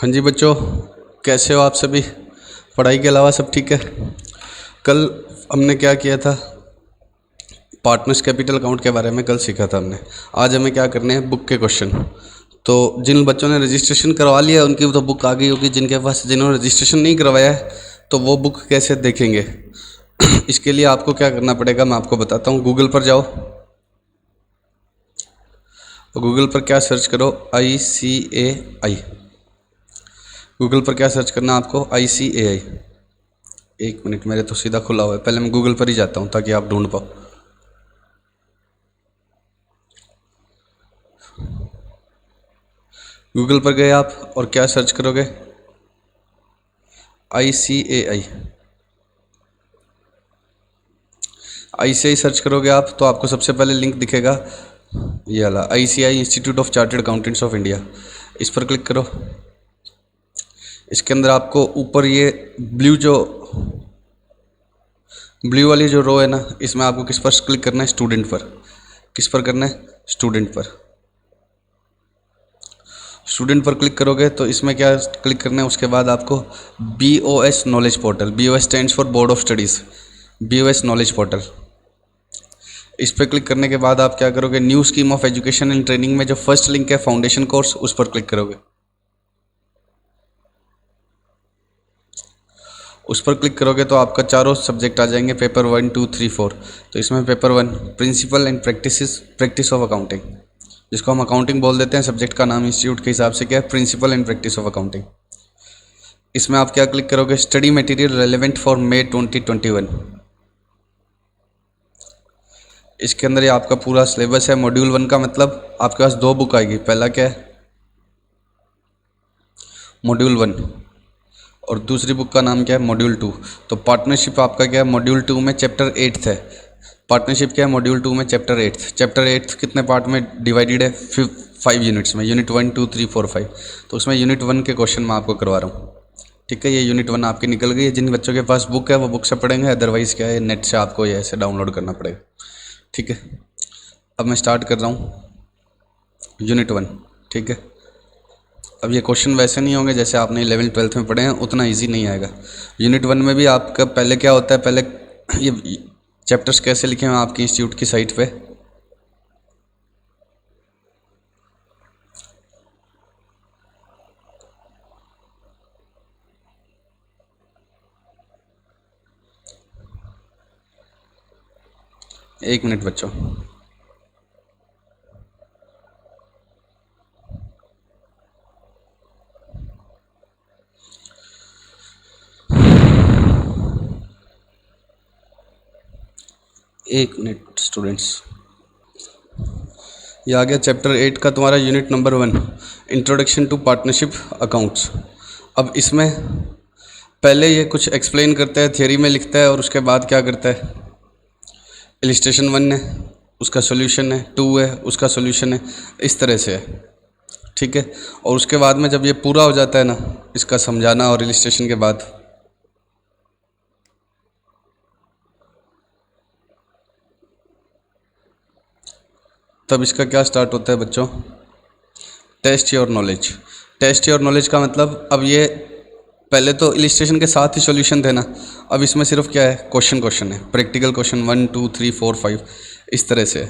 हाँ जी बच्चों, कैसे हो आप सभी? पढ़ाई के अलावा सब ठीक है? कल हमने क्या किया था? पार्टनर्स कैपिटल अकाउंट के बारे में कल सीखा था हमने। आज हमें क्या करने हैं, बुक के क्वेश्चन। तो जिन बच्चों ने रजिस्ट्रेशन करवा लिया उनकी तो बुक आ गई होगी, जिनके पास जिन्होंने रजिस्ट्रेशन नहीं करवाया है तो वो बुक कैसे देखेंगे? इसके लिए आपको क्या करना पड़ेगा मैं आपको बताता हूँ। गूगल पर जाओ, गूगल पर क्या सर्च करो, ICAI। गूगल पर क्या सर्च करना आपको, ICAI। एक मिनट, मेरे तो सीधा खुला हुआ है, पहले मैं गूगल पर ही जाता हूँ ताकि आप ढूंढ पाओ। गूगल पर गए आप और क्या सर्च करोगे, ICAI। ICAI सर्च करोगे आप तो आपको सबसे पहले लिंक दिखेगा, ये वाला ICAI institute of chartered accountants of India. इस पर क्लिक करो। इसके अंदर आपको ऊपर ये ब्लू वाली जो रो है ना, इसमें आपको किस पर क्लिक करना है, स्टूडेंट पर। किस पर करना है, स्टूडेंट पर। स्टूडेंट पर क्लिक करोगे तो इसमें क्या क्लिक करना है, उसके बाद आपको BOS knowledge portal, BOS stands for board of studies, BOS knowledge portal. इस पर क्लिक करने के बाद आप क्या करोगे, new scheme of education and training में जो फर्स्ट लिंक है फाउंडेशन कोर्स, उस पर क्लिक करोगे। उस पर क्लिक करोगे तो आपका चारों सब्जेक्ट आ जाएंगे, पेपर 1, 2, 3, 4। तो इसमें paper 1 principle and practice of accounting, जिसको हम अकाउंटिंग बोल देते हैं। सब्जेक्ट का नाम इंस्टीट्यूट के हिसाब से क्या है, principle and practice of accounting. इसमें आप क्या क्लिक करोगे, study material relevant for May 2021। इसके अंदर ये आपका पूरा सिलेबस है। मॉड्यूल 1 का मतलब आपके पास 2 बुक आएगी। पहला क्या है, मॉड्यूल 1, और दूसरी बुक का नाम क्या है, मॉड्यूल 2। तो पार्टनरशिप आपका क्या है, मॉड्यूल 2 में चैप्टर 8 है। पार्टनरशिप क्या है, मॉड्यूल 2 में चैप्टर 8। चैप्टर 8 कितने पार्ट में डिवाइडेड है, 5 यूनिट्स में, यूनिट 1, 2, 3, 4, 5। तो उसमें यूनिट 1 के क्वेश्चन मैं आपको करवा रहा हूँ। ठीक है, ये यूनिट 1 आपकी निकल गई है। जिन बच्चों के पास बुक है वो बुक से पढ़ेंगे, अदरवाइज़ क्या है, नेट से आपको ये ऐसे डाउनलोड करना पड़ेगा। ठीक है, अब मैं स्टार्ट कर रहा हूँ यूनिट 1। ठीक है, अब ये क्वेश्चन वैसे नहीं होंगे जैसे आपने 11th 12th में पढ़े हैं, उतना इजी नहीं आएगा। यूनिट 1 में भी आपका पहले क्या होता है, पहले ये चैप्टर्स कैसे लिखे हैं आपकी इंस्टीट्यूट की साइट पे, एक मिनट बच्चों। एक मिनट स्टूडेंट्स, ये आ गया चैप्टर 8 का तुम्हारा unit number 1, introduction to partnership accounts. अब इसमें पहले ये कुछ एक्सप्लेन करता है, थियरी में लिखता है, और उसके बाद क्या करता है, इलिस्ट्रेशन 1 है उसका सोल्यूशन है, 2 है उसका सोल्यूशन है, इस तरह से है। ठीक है, और उसके बाद में जब ये पूरा हो जाता है ना, इसका समझाना और इलिस्ट्रेशन के बाद, तब इसका क्या स्टार्ट होता है बच्चों, test your knowledge. Test your knowledge का मतलब, अब ये पहले तो इलिस्ट्रेशन के साथ ही सॉल्यूशन थे ना, अब इसमें सिर्फ क्या है, क्वेश्चन है, प्रैक्टिकल क्वेश्चन 1, 2, 3, 4, 5 इस तरह से है।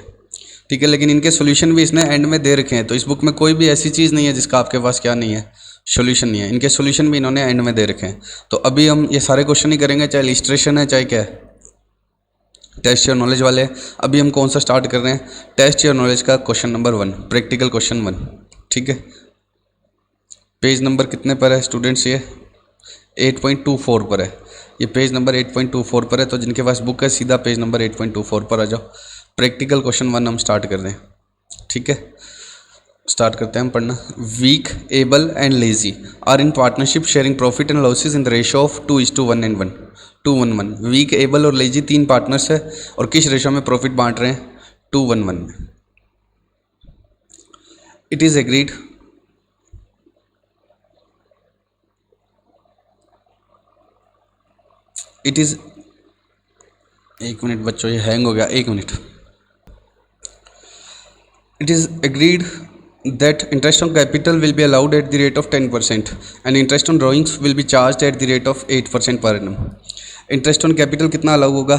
ठीक है, लेकिन इनके सॉल्यूशन भी इसने एंड में दे रखे हैं। तो इस बुक में कोई भी ऐसी चीज़ नहीं है जिसका आपके पास क्या नहीं है, सॉल्यूशन नहीं है। इनके सॉल्यूशन भी इन्होंने एंड में दे रखे हैं। तो अभी हम ये सारे क्वेश्चन ही करेंगे, चाहे इलिस्ट्रेशन है चाहे क्या है, टेस्ट योर नॉलेज वाले। अभी हम कौन सा स्टार्ट कर रहे हैं, टेस्ट योर नॉलेज का क्वेश्चन नंबर 1, प्रैक्टिकल क्वेश्चन 1। ठीक है, पेज नंबर कितने पर है स्टूडेंट्स, ये 8.24 पर है। ये पेज नंबर 8.24 पर है। तो जिनके पास बुक है सीधा पेज नंबर 8.24 पर आ जाओ। प्रैक्टिकल क्वेश्चन 1 हम स्टार्ट कर रहे हैं। ठीक है, स्टार्ट करते हैं हम पढ़ना। Weak, able and lazy are in partnership sharing profit and losses in the ratio of 2:1 and 1, 2:1. Weak, able और लेजी 3 पार्टनर्स है, और किस रेशो में प्रॉफिट बांट रहे हैं, 2:1 में। It is agreed it is एक मिनट बच्चों, ये हैंग हो गया, एक minute. It is agreed that interest on capital will be allowed at the rate of 10% and interest on drawings will be charged at the rate of 8% per annum. Interest on capital कितना allow होगा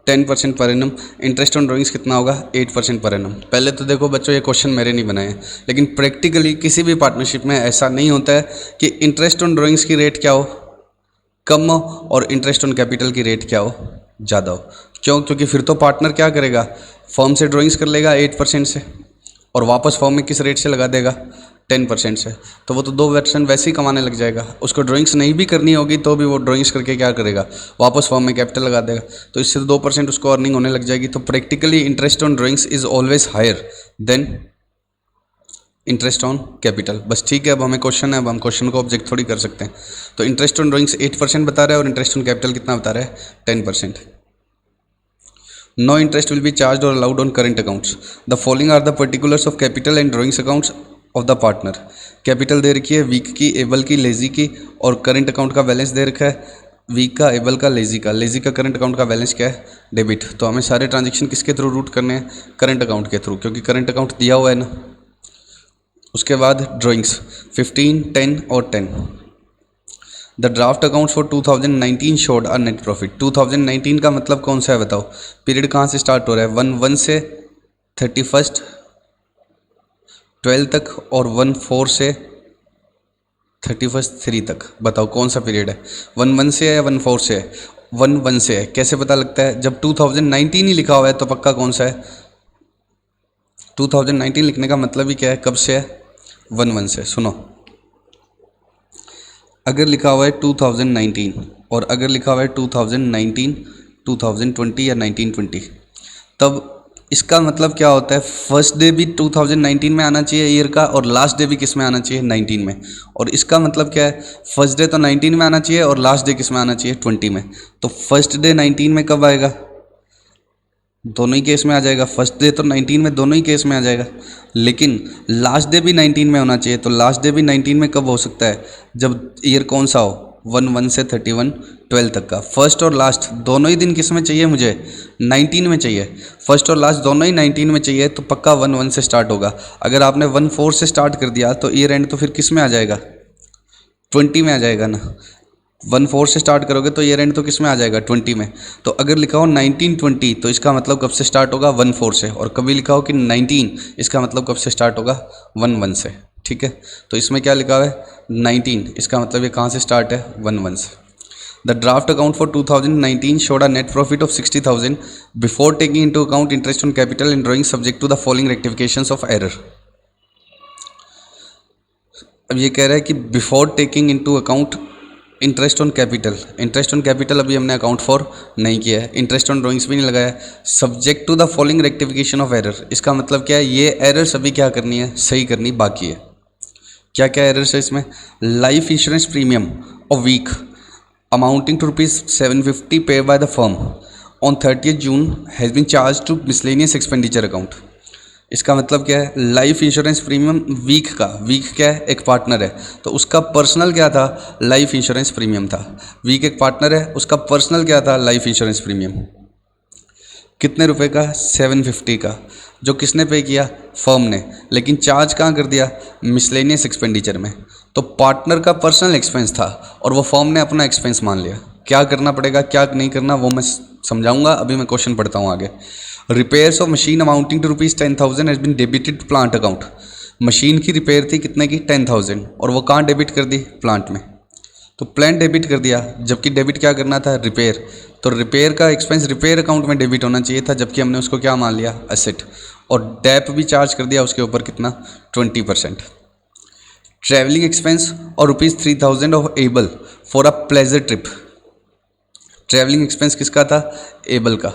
10% per annum, interest on drawings कितना होगा 8% per annum. पहले तो देखो बच्चों ये question मेरे नहीं बनाए हैं, लेकिन प्रैक्टिकली किसी भी पार्टनरशिप में ऐसा नहीं होता है कि इंटरेस्ट ऑन ड्राइंग्स की रेट क्या हो कम हो और इंटरेस्ट ऑन कैपिटल की रेट क्या हो ज़्यादा हो। क्यों? क्योंकि फिर तो पार्टनर क्या करेगा, फर्म से ड्राइंग्स कर लेगा 8% से और वापस फर्म में किस रेट से लगा देगा 10% से, तो वो तो 2% वैसे ही कमाने लग जाएगा। उसको ड्राइंग्स नहीं भी करनी होगी तो भी वो ड्राइंग्स करके क्या करेगा, वापस फर्म में कैपिटल लगा देगा, तो इससे 2% उसको अर्निंग होने लग जाएगी। तो practically interest on drawings is always higher than interest on capital. बस ठीक है, अब हमें क्वेश्चन है, अब हम क्वेश्चन को ऑब्जेक्ट थोड़ी कर सकते हैं। तो इंटरेस्ट ऑन ड्राइंग्स 8% बता रहा है और इंटरेस्ट ऑन कैपिटल कितना बता रहा है 10%। No interest will be charge और allowed on current accounts. The following are the particulars of capital and drawings accounts of the partner. Capital दे रखी है वीक की, एबल की, लेजी की, और करंट अकाउंट का बैलेंस दे रखा है वीक का, एबल का, लेजी का। लेजी का करंट अकाउंट का बैलेंस क्या है डेबिट। तो हमें सारे ट्रांजेक्शन किसके थ्रू रूट करने हैं, करंट अकाउंट के थ्रू, क्योंकि करंट अकाउंट दिया हुआ है ना। उसके बाद ड्राइंग्स 15, 10 और 10। The draft account for 2019 showed a net profit. 2019 का मतलब कौन सा है बताओ, पीरियड कहाँ से स्टार्ट हो रहा है 1/1 से 31/12 तक और 1/4 से 31/3 तक। बताओ कौन सा पीरियड है, 1/1 से है या 1/4 से है? 1/1 से है। कैसे पता लगता है, जब 2019 ही लिखा हुआ है तो पक्का कौन सा है 2019 लिखने का मतलब ही क्या है, कब से है 1/1 से। सुनो, अगर लिखा हुआ है 2019 और अगर लिखा हुआ है 2019, 2020 या 1920, तब इसका मतलब क्या होता है, फर्स्ट डे भी 2019 में आना चाहिए ईयर का और लास्ट डे भी किस में आना चाहिए 19 में। और इसका मतलब क्या है, फर्स्ट डे तो 19 में आना चाहिए और लास्ट डे किस में आना चाहिए 20 में। तो फर्स्ट डे 19 में कब आएगा, दोनों ही केस में आ जाएगा। फर्स्ट डे तो 19 में दोनों ही केस में आ जाएगा, लेकिन लास्ट डे भी 19 में होना चाहिए। तो लास्ट डे भी 19 में कब हो सकता है, जब ईयर कौन सा हो 1/1 से 31/12 तक का। फर्स्ट और लास्ट दोनों ही दिन किस में चाहिए, मुझे 19 में चाहिए। फर्स्ट और लास्ट दोनों ही 19 में चाहिए, तो पक्का 1/1 से स्टार्ट होगा। अगर आपने 1/4 से स्टार्ट कर दिया तो ईयर एंड तो फिर किस में आ जाएगा 20 में आ जाएगा ना। 1/4 से स्टार्ट करोगे तो ईयर एंड तो किस में आ जाएगा 20 में। तो अगर लिखा हो 1920 तो इसका मतलब कब से स्टार्ट होगा 1/4 से, और कभी लिखा हो कि 19 इसका मतलब कब से स्टार्ट होगा 1/1 से। ठीक है, तो इसमें क्या लिखा हुआ है 19, इसका मतलब ये कहाँ से स्टार्ट है 1/1 से। The draft account for 2019 showed a net profit of 60,000 before taking into account interest on capital and drawing subject to the following rectifications of error। अब ये कह रहा है कि before taking into account interest on capital, interest on capital अभी हमने account for नहीं किया है, इंटरेस्ट ऑन ड्राइंग्स भी नहीं लगाया है। Subject to the following rectification of error, इसका मतलब क्या है, ये एरर्स अभी क्या करनी है, सही करनी बाकी है। क्या क्या एरर्स है इसमें, life insurance premium of weak amounting to ₹750 pay by the firm on 30 June has been charge to miscellaneous expenditure account. इसका मतलब क्या है, लाइफ इंश्योरेंस प्रीमियम वीक का, वीक क्या है एक पार्टनर है, तो उसका पर्सनल क्या था लाइफ इंश्योरेंस प्रीमियम था। वीक एक पार्टनर है, उसका पर्सनल क्या था लाइफ इंश्योरेंस प्रीमियम, कितने रुपए का 750 का, जो किसने पे किया फर्म ने, लेकिन चार्ज कहाँ कर दिया मिसलेनियस एक्सपेंडिचर में। तो पार्टनर का पर्सनल एक्सपेंस था और वो फर्म ने अपना एक्सपेंस मान लिया। क्या करना पड़ेगा क्या नहीं करना वो मैं समझाऊंगा, अभी मैं क्वेश्चन पढ़ता हूँ आगे। Repairs of machine amounting to ₹10,000 has been debited plant account. Machine की रिपेयर थी कितने की 10,000 और वो कहाँ डेबिट कर दी प्लांट में, तो प्लांट डेबिट कर दिया, जबकि डेबिट क्या करना था रिपेयर। तो रिपेयर का एक्सपेंस रिपेयर अकाउंट में डेबिट होना चाहिए था, जबकि हमने उसको क्या मान लिया एसेट, और डैप भी चार्ज कर दिया उसके ऊपर कितना 20%। ट्रैवलिंग एक्सपेंस और ₹3,000 of able for a pleasure trip. Travelling expense किसका था एबल का,